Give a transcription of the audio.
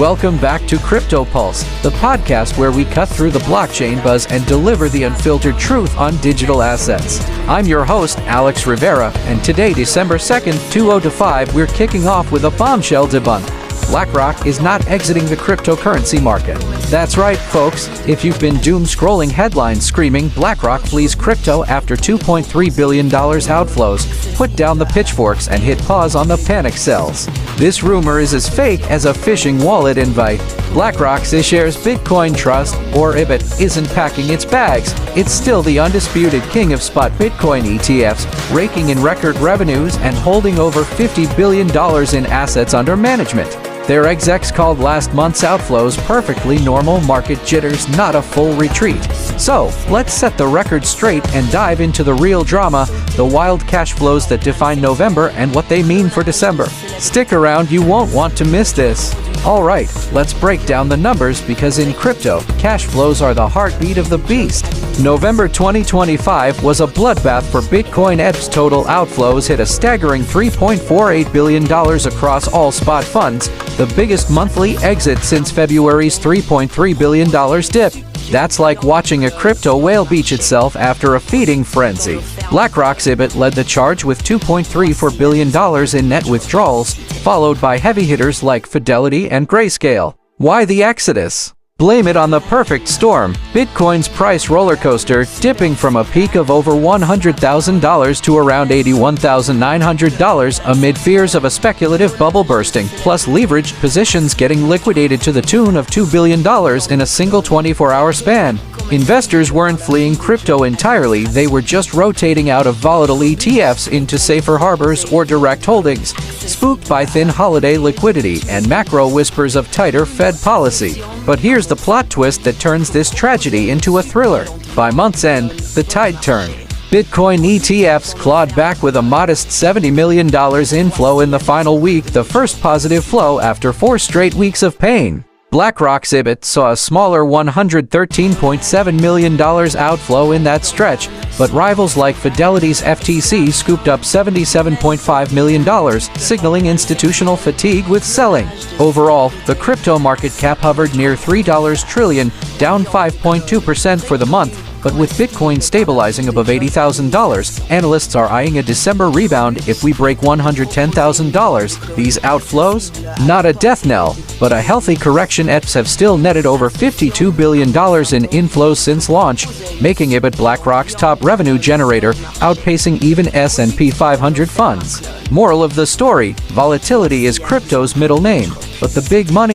Welcome back to Crypto Pulse, the podcast where we cut through the blockchain buzz and deliver the unfiltered truth on digital assets. I'm your host, Alex Rivera, and today, December 2nd, 2025, we're kicking off with a bombshell debunk. BlackRock is not exiting the cryptocurrency market. That's right, folks. If you've been doom-scrolling headlines screaming BlackRock flees crypto after $2.3 billion outflows, put down the pitchforks and hit pause on the panic sells. This rumor is as fake as a phishing wallet invite. BlackRock's iShares Bitcoin Trust, or IBIT, isn't packing its bags. It's still the undisputed king of spot Bitcoin ETFs, raking in record revenues and holding over $50 billion in assets under management. Their execs called last month's outflows perfectly normal market jitters, not a full retreat. So, let's set the record straight and dive into the real drama, the wild cash flows that define November and what they mean for December. Stick around, you won't want to miss this. Alright, let's break down the numbers because in crypto, cash flows are the heartbeat of the beast. November 2025 was a bloodbath for Bitcoin. ETF's total outflows hit a staggering $3.48 billion across all spot funds, the biggest monthly exit since February's $3.3 billion dip. That's like watching a crypto whale beach itself after a feeding frenzy. BlackRock's IBIT led the charge with $2.34 billion in net withdrawals, followed by heavy hitters like Fidelity and Grayscale. Why the exodus? Blame it on the perfect storm, Bitcoin's price rollercoaster, dipping from a peak of over $100,000 to around $81,900 amid fears of a speculative bubble bursting, plus leveraged positions getting liquidated to the tune of $2 billion in a single 24-hour span. Investors weren't fleeing crypto entirely, they were just rotating out of volatile ETFs into safer harbors or direct holdings, spooked by thin holiday liquidity and macro whispers of tighter Fed policy. But here's the plot twist that turns this tragedy into a thriller. By month's end, the tide turned. Bitcoin ETFs clawed back with a modest $70 million inflow in the final week, the first positive flow after 4 straight weeks of pain. BlackRock's IBIT saw a smaller $113.7 million outflow in that stretch, but rivals like Fidelity's FTC scooped up $77.5 million, signaling institutional fatigue with selling. Overall, the crypto market cap hovered near $3 trillion, down 5.2% for the month. But with Bitcoin stabilizing above $80,000, analysts are eyeing a December rebound if we break $110,000. These outflows? Not a death knell, but a healthy correction. ETFs have still netted over $52 billion in inflows since launch, making IBIT BlackRock's top revenue generator, outpacing even S&P 500 funds. Moral of the story: volatility is crypto's middle name, but the big money